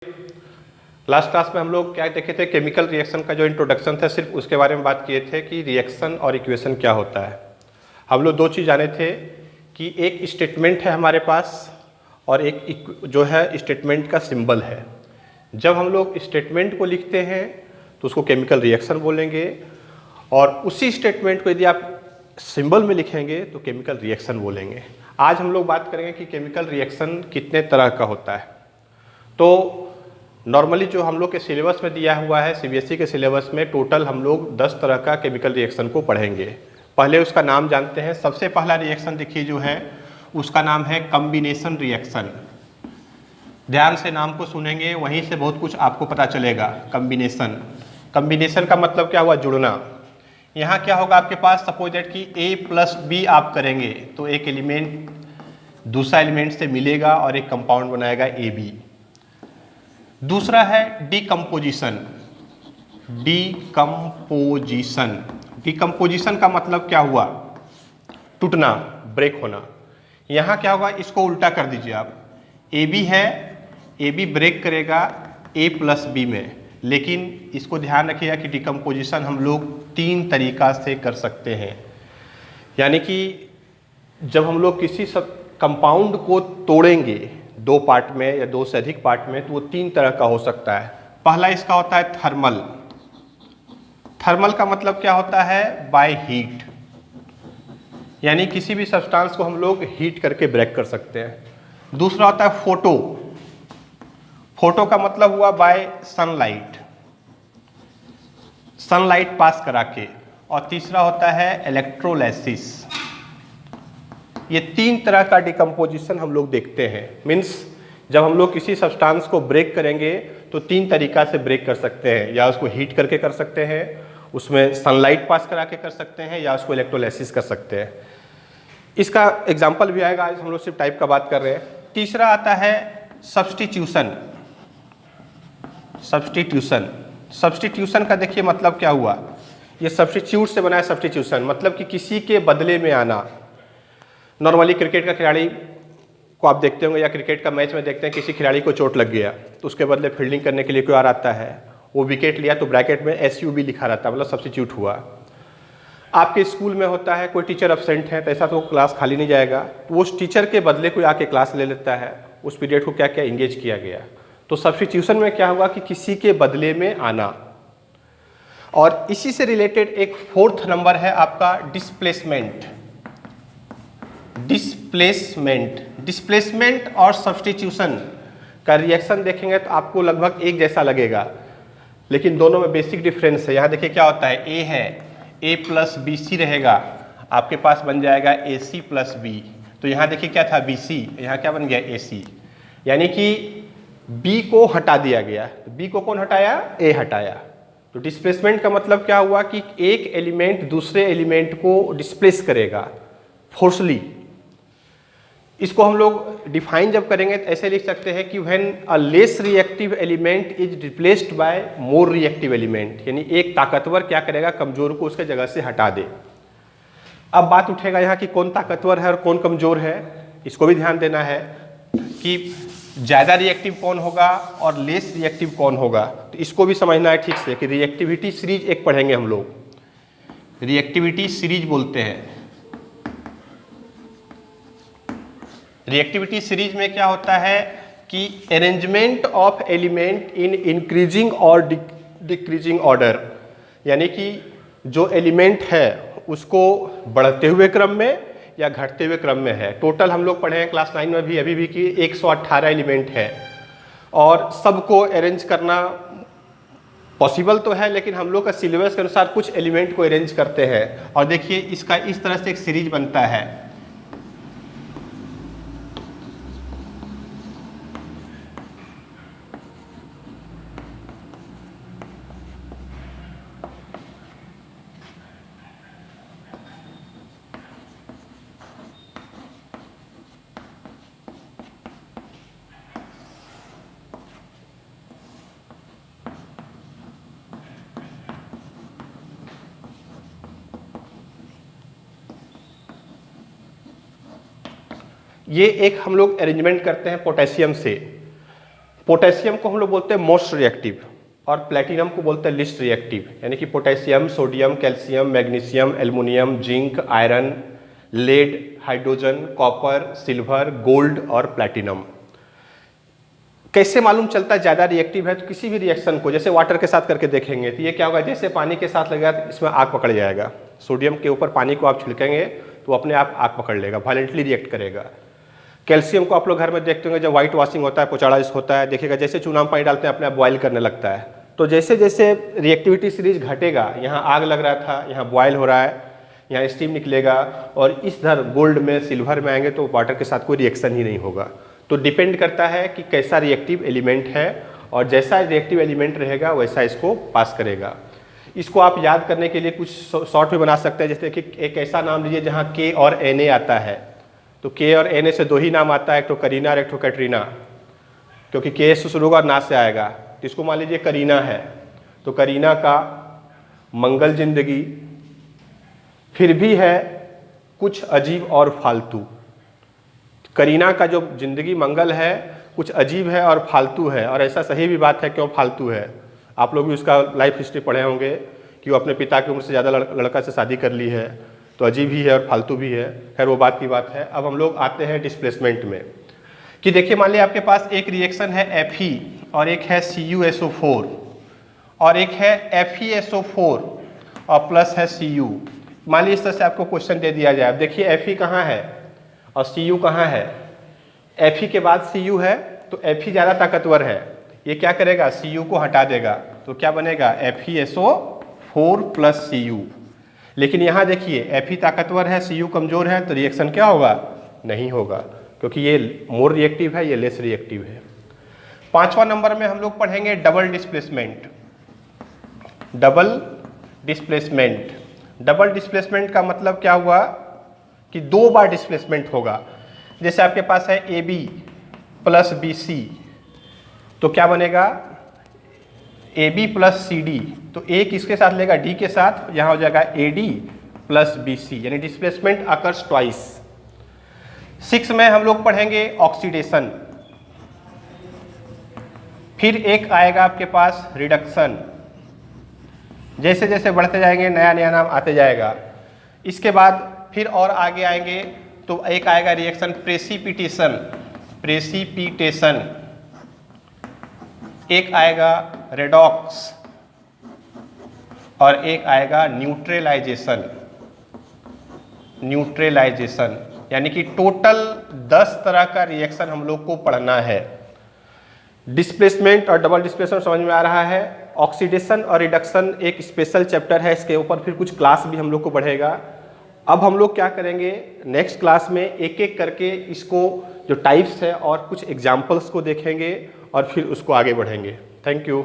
Last class में हम लोग क्या देखे थे, केमिकल रिएक्शन का जो इंट्रोडक्शन था सिर्फ उसके बारे में बात किए थे कि रिएक्शन और इक्वेशन क्या होता है। हम लोग दो चीज़ जाने थे कि एक स्टेटमेंट है हमारे पास और एक जो है स्टेटमेंट का सिंबल है। जब हम लोग स्टेटमेंट को लिखते हैं तो उसको केमिकल रिएक्शन बोलेंगे और उसी स्टेटमेंट को यदि आप सिंबल में लिखेंगे तो केमिकल रिएक्शन बोलेंगे। आज हम लोग बात करेंगे कि केमिकल रिएक्शन कितने तरह का होता है। तो नॉर्मली जो हम लोग के सिलेबस में दिया हुआ है, सीबीएसई के सिलेबस में टोटल हम लोग 10 तरह का केमिकल रिएक्शन को पढ़ेंगे। पहले उसका नाम जानते हैं। सबसे पहला रिएक्शन देखिए जो है उसका नाम है कॉम्बिनेशन रिएक्शन। ध्यान से नाम को सुनेंगे, वहीं से बहुत कुछ आपको पता चलेगा। कॉम्बिनेशन, कॉम्बिनेशन का मतलब क्या हुआ? जुड़ना। यहाँ क्या होगा आपके पास, सपोज दैट कि ए प्लस बी आप करेंगे तो एक एलिमेंट दूसरा एलिमेंट से मिलेगा और एक कंपाउंड बनाएगा ए बी। दूसरा है डीकम्पोजिशन। डीकम्पोजिशन, डीकम्पोजिशन का मतलब क्या हुआ? टूटना, ब्रेक होना। यहाँ क्या होगा, इसको उल्टा कर दीजिए आप। ए बी है, ए बी ब्रेक करेगा ए प्लस बी में, लेकिन इसको ध्यान रखिएगा कि डीकम्पोजिशन हम लोग 3 तरीका से कर सकते हैं। यानी कि जब हम लोग किसी सब कंपाउंड को तोड़ेंगे 2 पार्ट में या 2 से अधिक पार्ट में तो वो 3 तरह का हो सकता है। पहला इसका होता है थर्मल। थर्मल का मतलब क्या होता है? बाय हीट, यानी किसी भी सब्सटेंस को हम लोग हीट करके ब्रेक कर सकते हैं। दूसरा होता है फोटो। फोटो का मतलब हुआ बाय सनलाइट, सनलाइट पास करा के। और तीसरा होता है इलेक्ट्रोलाइसिस। ये 3 तरह का डिकम्पोजिशन हम लोग देखते हैं। मीन्स जब हम लोग किसी सब्सटेंस को ब्रेक करेंगे तो 3 तरीका से ब्रेक कर सकते हैं। या उसको हीट करके कर सकते हैं, उसमें सनलाइट पास करा के कर सकते हैं, या उसको इलेक्ट्रोलाइसिस कर सकते हैं। इसका एग्जाम्पल भी आएगा, आज हम लोग सिर्फ टाइप का बात कर रहे हैं। तीसरा आता है सब्स्टिट्यूशन। सब्स्टिट्यूशन, सब्स्टिट्यूशन का देखिए मतलब क्या हुआ, ये सब्स्टिट्यूट से बना है। सब्स्टिट्यूशन मतलब कि किसी के बदले में आना। नॉर्मली क्रिकेट का खिलाड़ी को आप देखते होंगे या क्रिकेट का मैच में देखते हैं, किसी खिलाड़ी को चोट लग गया तो उसके बदले फील्डिंग करने के लिए कोई और आता है, वो विकेट लिया तो ब्रैकेट में SUB लिखा रहता है, मतलब सब्स्टिट्यूट हुआ। आपके स्कूल में होता है कोई टीचर एब्सेंट है तो ऐसा तो क्लास खाली नहीं जाएगा, तो उस टीचर के बदले कोई आके क्लास ले लेता है। उस पीरियड को क्या क्या इंगेज किया गया। तो सब्स्टिट्यूशन में क्या हुआ कि किसी के बदले में आना। और इसी से रिलेटेड एक 4th नंबर है आपका डिस्प्लेसमेंट। डिस्प्लेसमेंट, डिस्प्लेसमेंट और सब्स्टिट्यूशन का रिएक्शन देखेंगे तो आपको लगभग एक जैसा लगेगा, लेकिन दोनों में बेसिक डिफरेंस है। यहाँ देखिए क्या होता है, ए है, ए प्लस BC रहेगा, आपके पास बन जाएगा AC प्लस B। तो यहाँ देखिए क्या था BC, यहाँ क्या बन गया AC, यानी कि B को हटा दिया गया। तो B को कौन हटाया? A हटाया। तो डिस्प्लेसमेंट का मतलब क्या हुआ कि एक एलिमेंट दूसरे एलिमेंट को डिस्प्लेस करेगा फोर्सली। इसको हम लोग डिफाइन जब करेंगे तो ऐसे लिख सकते हैं कि when a less reactive element is replaced by more reactive element, यानी एक ताकतवर क्या करेगा, कमजोर को उसके जगह से हटा दे। अब बात उठेगा यहाँ कि कौन ताकतवर है और कौन कमजोर है। इसको भी ध्यान देना है कि ज़्यादा रिएक्टिव कौन होगा और लेस रिएक्टिव कौन होगा। तो इसको भी समझना है ठीक से कि रिएक्टिविटी सीरीज एक पढ़ेंगे हम लोग, रिएक्टिविटी सीरीज बोलते हैं। रिएक्टिविटी सीरीज में क्या होता है कि arrangement of element in increasing और डिक्रीजिंग ऑर्डर, यानी कि जो एलिमेंट है उसको बढ़ते हुए क्रम में या घटते हुए क्रम में है। टोटल हम लोग पढ़े हैं क्लास 9 में भी अभी भी कि 118 एलिमेंट है और सबको अरेंज करना पॉसिबल तो है, लेकिन हम लोग का सिलेबस के अनुसार कुछ एलिमेंट को अरेंज करते हैं। और देखिए इसका इस तरह से एक सीरीज बनता है। ये एक हम लोग अरेंजमेंट करते हैं पोटेशियम से। पोटेशियम को हम लोग बोलते हैं मोस्ट रिएक्टिव और प्लेटिनम को बोलते हैं लिस्ट रिएक्टिव, यानी कि potassium, sodium, calcium, magnesium, aluminium, zinc, iron, lead, hydrogen, copper, silver, gold और प्लैटिनम। कैसे मालूम चलता है ज़्यादा रिएक्टिव है? तो किसी भी रिएक्शन को जैसे वाटर के साथ करके देखेंगे तो ये क्या होगा, जैसे पानी के साथ लगेगा तो इसमें आग पकड़ जाएगा। सोडियम के ऊपर पानी को आप छिड़केंगे तो अपने आप आग पकड़ लेगा, वायलेंटली रिएक्ट करेगा। कैल्शियम को आप लोग घर में देखते होंगे, जब व्हाइट वॉशिंग होता है, पोचाड़ा होता है, देखिएगा जैसे चूना में पानी डालते हैं अपने आप बॉयल करने लगता है। तो जैसे जैसे रिएक्टिविटी सीरीज घटेगा, यहाँ आग लग रहा था, यहाँ बॉयल हो रहा है, यहाँ स्टीम निकलेगा, और इस धर गोल्ड में, सिल्वर में आएंगे तो वाटर के साथ कोई रिएक्शन ही नहीं होगा। तो डिपेंड करता है कि कैसा रिएक्टिव एलिमेंट है, और जैसा रिएक्टिव एलिमेंट रहेगा वैसा इसको पास करेगा। इसको आप याद करने के लिए कुछ शॉर्ट में बना सकते हैं, जैसे कि एक ऐसा नाम लीजिए जहाँ के और Na आता है, तो के और Na से दो ही नाम आता है, एक तो करीना और एक तो कैटरीना, क्योंकि के से शुरू होगा और ना से आएगा। तो इसको मान लीजिए करीना है, तो करीना का मंगल जिंदगी फिर भी है कुछ अजीब और फालतू। करीना का जो जिंदगी मंगल है कुछ अजीब है और फालतू है, और ऐसा सही भी बात है, क्यों फालतू है? आप लोग भी उसका लाइफ हिस्ट्री पढ़े होंगे कि वो अपने पिता की उम्र से ज़्यादा लड़का से शादी कर ली है, तो अजीब ही है और फालतू भी है। खैर वो बात की बात है। अब हम लोग आते हैं डिस्प्लेसमेंट में, कि देखिए मान लिया आपके पास एक रिएक्शन है Fe और एक है CuSO4 और एक है FeSO4 और प्लस है Cu। मान लीजिए इस तरह से आपको क्वेश्चन दे दिया जाए। अब देखिए Fe कहाँ है और Cu कहाँ है? Fe के बाद Cu है, तो Fe ज़्यादा ताकतवर है, ये क्या करेगा, Cu को हटा देगा, तो क्या बनेगा FeSO4 प्लस Cu। लेकिन यहाँ देखिए Fe ताकतवर है, Cu कमज़ोर है, तो रिएक्शन क्या होगा, नहीं होगा, क्योंकि ये मोर रिएक्टिव है, ये लेस रिएक्टिव है। 5वां नंबर में हम लोग पढ़ेंगे double displacement. Double displacement, double displacement का मतलब क्या हुआ कि दो बार डिस्प्लेसमेंट होगा। जैसे आपके पास है AB प्लस BC, तो क्या बनेगा AB प्लस CD, तो A किसके साथ लेगा, D के साथ, यहाँ हो जाएगा AD प्लस BC, यानी डिस्प्लेसमेंट अकर्स ट्वाइस। 6 में हम लोग पढ़ेंगे ऑक्सीडेशन, फिर एक आएगा आपके पास रिडक्शन। जैसे जैसे बढ़ते जाएंगे नया नया नाम आते जाएगा। इसके बाद फिर और आगे आएंगे तो एक आएगा रिएक्शन प्रेसिपिटेशन, प्रेसिपिटेशन, एक आएगा रेडॉक्स और एक आएगा न्यूट्रलाइजेशन। न्यूट्रलाइजेशन यानी कि टोटल 10 तरह का रिएक्शन हम लोग को पढ़ना है। डिस्प्लेसमेंट और डबल डिस्प्लेसमेंट समझ में आ रहा है। ऑक्सीडेशन और रिडक्शन एक स्पेशल चैप्टर है, इसके ऊपर फिर कुछ क्लास भी हम लोग को बढ़ेगा। अब हम लोग क्या करेंगे, नेक्स्ट क्लास में एक एक करके इसको जो टाइप्स है और कुछ एग्जाम्पल्स को देखेंगे और फिर उसको आगे बढ़ेंगे। Thank you.